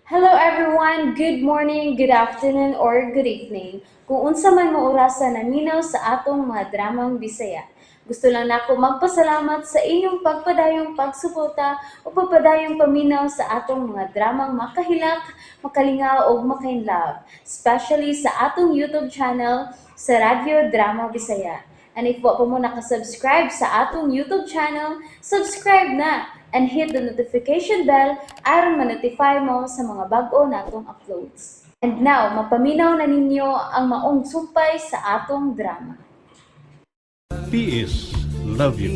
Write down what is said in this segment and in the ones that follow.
Hello everyone, good morning, good afternoon, or good evening. Kung unsa man mo orasan naminaw sa atong mga dramang Bisaya. Gusto lang nako magpasalamat sa inyong pagpadayong pagsuporta o pagpadayong paminaw sa atong mga dramang makahilak, makalingaw o makainlove, especially sa atong YouTube channel sa Radyo Drama Bisaya. And if wa pa mo nakasubscribe sa atong YouTube channel, subscribe na and hit the notification bell aron ma-notify mo sa mga bag-o natong uploads. And now, mapaminaw na ninyo ang maong sumpay sa atong drama. PS, love you.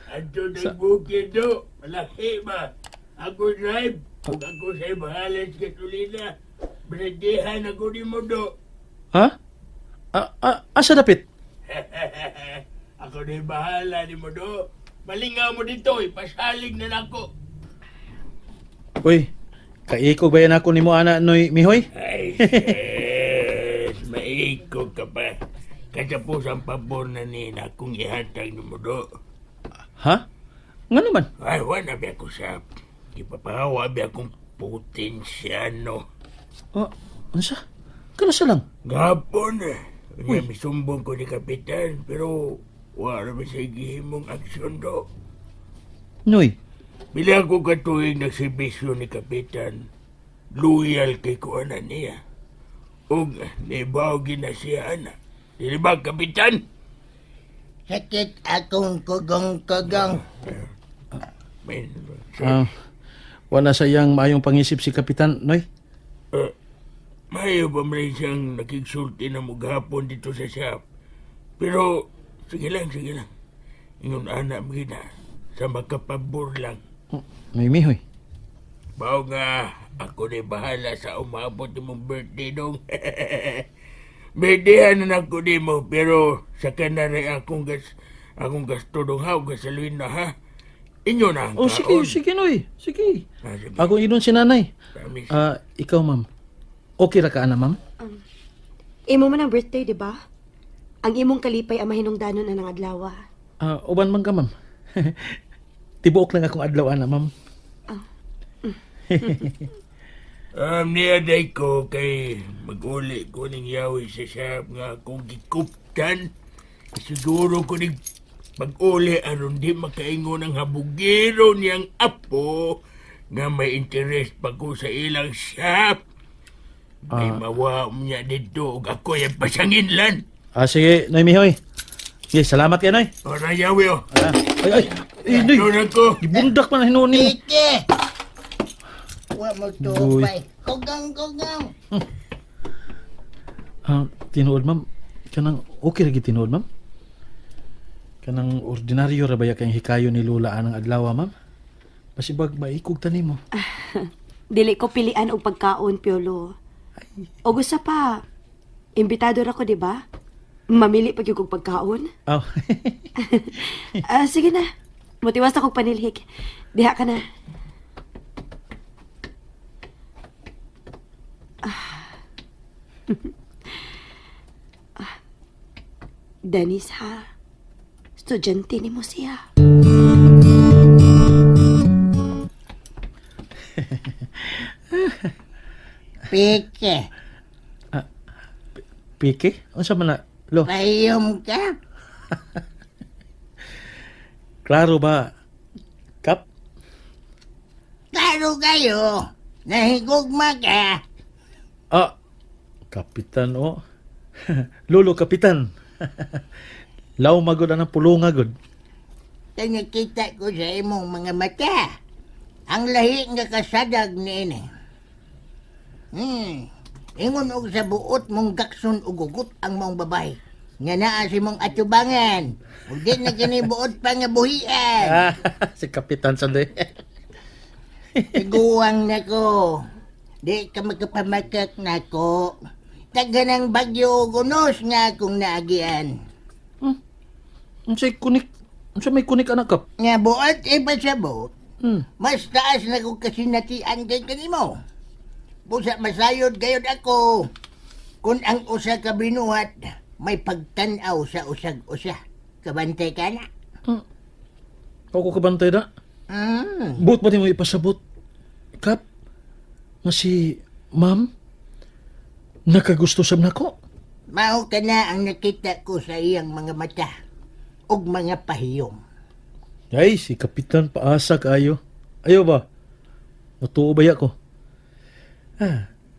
Ato ng bukid do, malaki ba? Ako drive, kung ako sa'yo bahala sa gasolina, binagihan ako ni mo do. Ha? Asa dapit? Ako na bahala ni mo do. Malingaw mo dito, ipasalig na nako. Uy, kaikog ba yan ako ni mo ana noy Mihoy? Ay, sis, maikog ka pa. Katapos ang pabor na nina kung ihatag ni mo do. Ha? Nga naman. Ay, wala ba ako sa ipapahawa ba akong potensyano. Ansa? Kanasa lang. Gapon eh. Kanya misumbong ko ni Kapitan, pero wala ba sa igihimong aksyon do. Noy, Bila ako katuwing nagserbisyo ni Kapitan, loyal kay kuanan niya. O naibaw na siya ana. Dili ba, Kapitan? Sakit akong kugong-kugong. Men, wala sayang maayong pangisip si Kapitan, Noy. mayo ba man rin siyang nakigsulti na maghapon dito sa shop. Pero, sige lang. Ingon anak mo na, sa makapabor lang. Noy Mihoy. Bao nga, ako na bahala sa umabot mong birthday dong. Birthdayan na ako di mo, pero sa kanari akong gasto dong haw, gasaluin na ha. Inyo na ang Oh, sige, kaon. sige, Noy. Sige. Sige. Ako idon si nanay. Promise. Ikaw, ma'am. Okay ra ka ana, ma'am? Imo man ang birthday, di ba? Ang imong kalipay ang mahinungdanon na ng adlaw. Uban man ka, ma'am. Tibuok lang akong adlaw ana, ma'am. Niyaday ko kay mag-uli ko ng yawi sa shop nga akong gikuptan. Siguro ko ning mag-uli aron di makaingon ang habugiro niyang apo nga may interest pa ko sa ilang shop. May mawa niya dito ug ako yung pasanginlan. Sige, Noy Mihoy. Sige, salamat yan, Noy. O na yawi o. Ay, Noy. Doon ako. Ibundak pa na hinunin mo. Ike! Wa mo tupay. Kugong-kugong. Tinuod, ma'am. Kanang okay lagi tinuod, ma'am? Kanang ordinaryo ra baya kayong hikayo ni Lula anang adlaw, ma'am? Pasibag maikog tani mo. Dili ko pilian og pagkaon, Piolo. O gusto pa, imbitado ra ko, di ba? Mamili pag yung kong pagkaon. Oh. Sige na, mutiwas akong panilhik. Diha ka na. Dennis, ha? Estudyante ni mo siya. Pike. Pike? Unsa man na? Lo, Payom ka. klaro ba? Kap? Klaro kayo. Nahigugma ka. Kapitan o. Lolo, kapitan. Law magod ang pulunga gud. Nakita ko sa imong mga mata. Ang lahi nga kasadag ni ini. Ingon og sa buot mong gakson ug ugot ang mong babay. Nga naa si mong atubangan. Ug di na kini buot pa nga buhian. Si kapitan sanday. Tiguang na ko. Di ka magkapamakak na ko. Taganang bagyo gunos nga akong naagian. Unsay kunik? Unsa may kunik anak kap? Nga buot ipasabot. Hmm. Mas taas na ko kasinatian kay kanimo. Busa masayod gayod ako. Kung ang usa ka binuhat, may pagtanaw sa usag-usa. Kabantay ka na. Ako kabantay na. Mm. Buot ba di mo ipasabot? Kap, nga si ma'am nakagusto sab nako. Mao ka na ang nakita ko sa iyang mga mata ug mga pahiyom. Ay, si Kapitan paasa kaayo. Ayo ba? Matuo ba ko?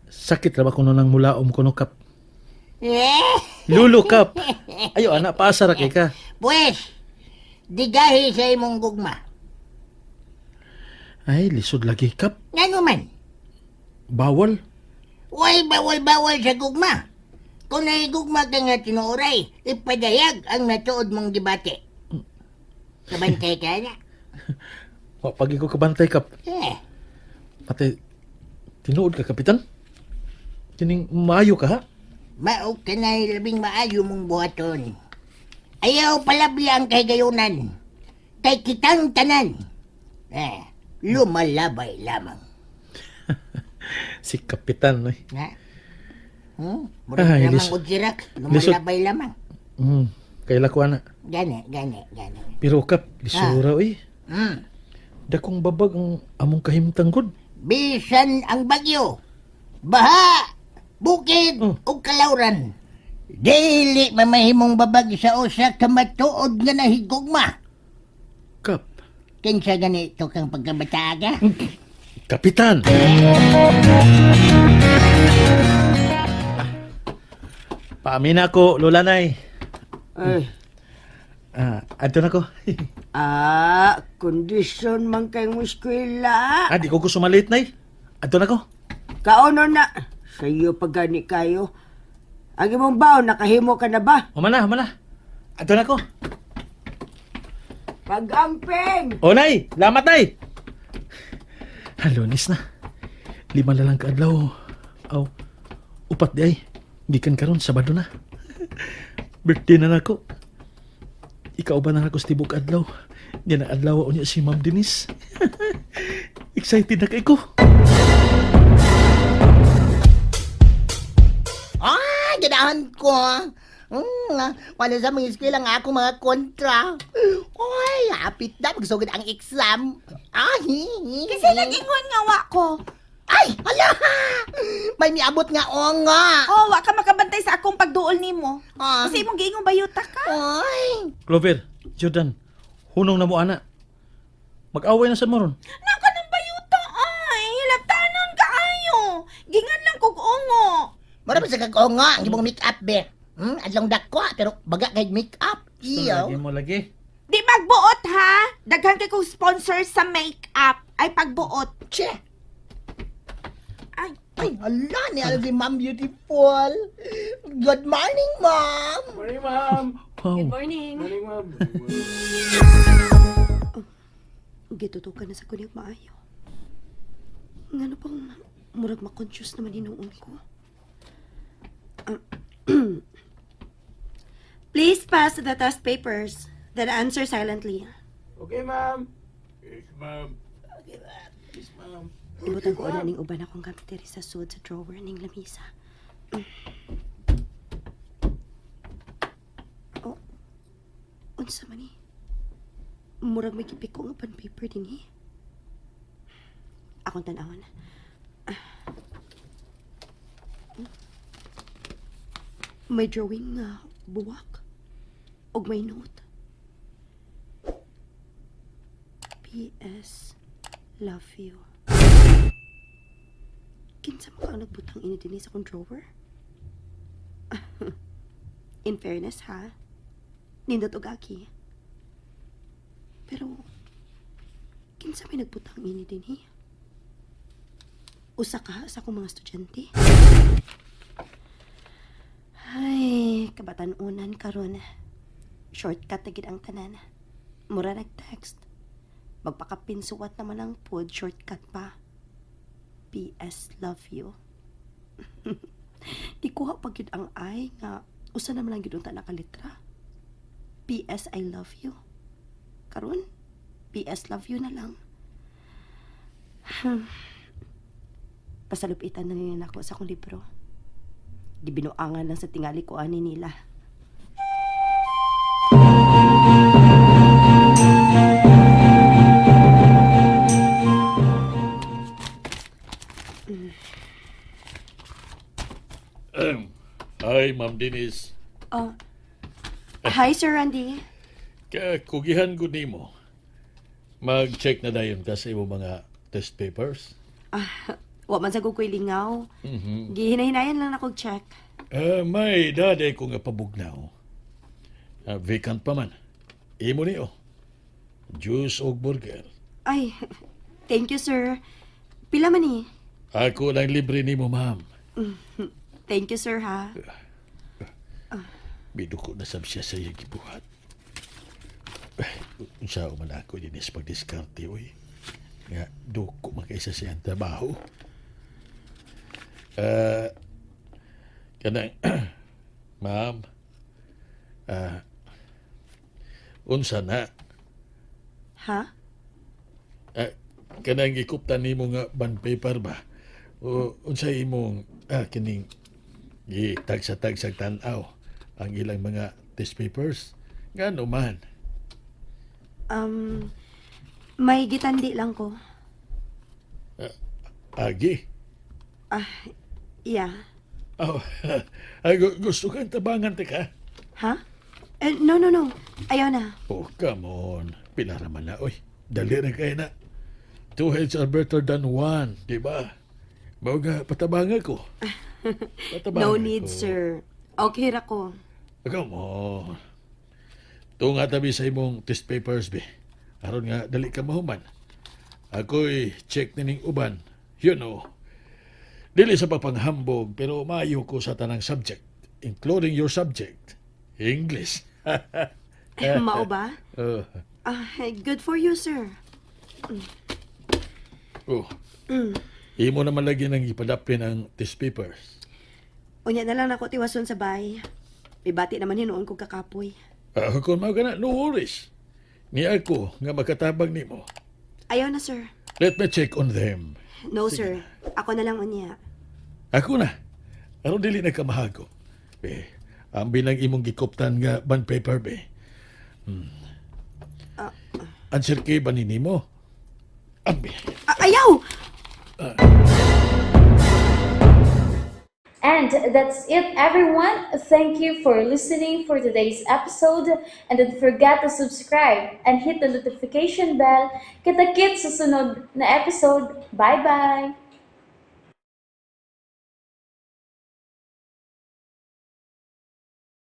Sakit ra ba kuno nang mulaom kuno kap? Lulo kap. Ayo anak paasa ra kay ka. Pues, digahi sa imong gugma. Ay, lisod lagi kap. Ngano man? Bawal. Way bawal-bawal sa gugma. Kung naigugma ka nga tinuoray, ipadayag ang natuod mong debate. Kabantay ka na. Wa pagi ko kabantay kap. Pati tinuod ka kapitan. Kining maayo ka ha? Mao ka na labing maayo mong buhaton. Ayaw palabi ang kay gayunan. Kay kitang tanan. Lumalabay lamang. Si kapitan eh. Ha? Murag Ay, lamang lis- udzirak. Lumalabay lamang. Kaila ko ana. Gani. Pero kap, lisura eh. Hmm. Dakong babag ang among kahimtang god. Bisan ang bagyo, baha, bukid, ug kalawran. Dili mamahimong babag sa usa ka matuod nga nahigugma. Kap. Kinsa ganito kang pagkabataga? Kapitan! Paamin ako, Lola Nay. Ay, Adto na ko. kondisyon man kay mo eskwela. Di ko gusto malit, Nay. Adto na ko. Kaono na. Sa iyo pagani kayo. Ang imong baon, nakahimo ka na ba? Humana. Adto na ko. Pag-amping! O, Nay! Lamat, Nay! Lunes na. 5 na lang kaadlaw. Aw, upat di ay. Gikan karon Sabado na. Birthday na nako. Ikaw ba na ako sa tibok adlaw? Di na adlaw niya si Ma'am Denise. Excited na kay ko. Ganahan ko. Wala sa mga eskwela nga ako mga kontra. Oy, hapit na. Magsugod ang exam. Kasi nag-ingon nga wa ko. Ay, hala! May miabot nga o nga. Oh, wa ka makabantay sa akong pagduol nimo. Ah. Kasi imong giingong bayuta ka. Oy. Clover, Jordan, hunong na mo ana. Mag-away na sa moron. Nako ng bayuta ay, hilabtanon ka ayo. Gingan lang kog ungo. Marami sa kag-o nga. Ang ibong make-up, be. Adlong dakwa, pero baga kay make-up. Iyo. Lagi mo lagi. Di magbuot ha. Daghan kay kong sponsor sa makeup. Ay pagbuot. Che. Ay, Ay, hala ni si Ma'am Beautiful. Good morning, Ma'am. Wow. Morning. Gitutukan na sa kunig maayo. Ngano pang murag ma-conscious naman inuon ko. Please pass the test papers. Then answer silently. Okay, ma'am. Yes, ma'am. Yes, ma'am. Ibutan ko na ning uban akong gamit diri sa sud sa drawer ning lamisa. Oh. Unsa man ni? Murag may gipik ko nga pan paper din eh. Akong tan-awon. May drawing nga buwak. Og may note. P.S. Love you. Kinsa mo ka nagbutang ini din sa akong drawer? In fairness ha, nindot og aki. Pero, kinsa may nagbutang ini din eh? Usa ka sa akong mga estudyante. Ay, kabatanunan karon. Shortcut na gid ang tanan. Mura nag-text. Magpakapinsuwat naman ang pod, shortcut pa. P.S. Love you. Ikuha pa gyud ang I nga usa naman lang gyud unta nakalitra. P.S. I love you. Karon, P.S. love you na lang. Pasalupitan na nila ako sa akong libro. Di binuangan lang sa tingali ko ani nila. Hi, Ma'am Denise. Oh. Hi, Sir Randy. Kugihan ko nimo. Mag-check na dayon ka sa imo mga test papers. Wa man sa kukoy lingaw. Gihinahinayan lang ako check. May dade ko nga pabugnaw. Vacant pa man. Imo ni juice o burger. Ay, thank you, sir. Pila man ni? Ako lang libre nimo, ma'am. Thank you, sir, ha? Biduko na sab siya sa iyang gibuhat. Unsa man ako dinis pagdiskarte, oy. Nga, duko makaisa siyang trabaho. Kanang, ma'am, unsa na? Ha? Kanang gikuptan nimo nga bond paper ba? O unsa imong kining gitagsa-tagsag tan-aw ang ilang mga test papers? Ngano man? May gitandi lang ko. Agi? Yeah. Oh, gusto kang tabangan ka? Ha? No. Ayaw na. Oh, come on. Pinaraman na, oy. Dali na kayo na. Two heads are better than one, di ba? Bawa nga, patabangan ko. No need, sir. Okay ra ko. Come on. Ito nga tabi sa imong test papers, be. Aron nga, dali ka mahuman. Ako'y check nining uban. You know. Dili sa papanghambog, pero maayo ko sa tanang subject, including your subject, English. Mao ba? Good for you, sir. Oh. Imo naman lagi nang ipadapin ang test papers. Unya na lang ako tiwason sa bay. Ibati naman hinuon ko kakapoy. Kung mga na, no worries. Ni ako nga makatabang nimo. Ayaw na, sir. Let me check on them. No, sir. Ako na lang unya. Ako na. Aron dili na kamahago. Be, ang binang imong gikuptan nga bond paper, be. Answer kay ba ni nimo? Ambi. Ayaw! And that's it, everyone. Thank you for listening for today's episode. And don't forget to subscribe and hit the notification bell. Kita-kits sa sunod na episode. Bye-bye!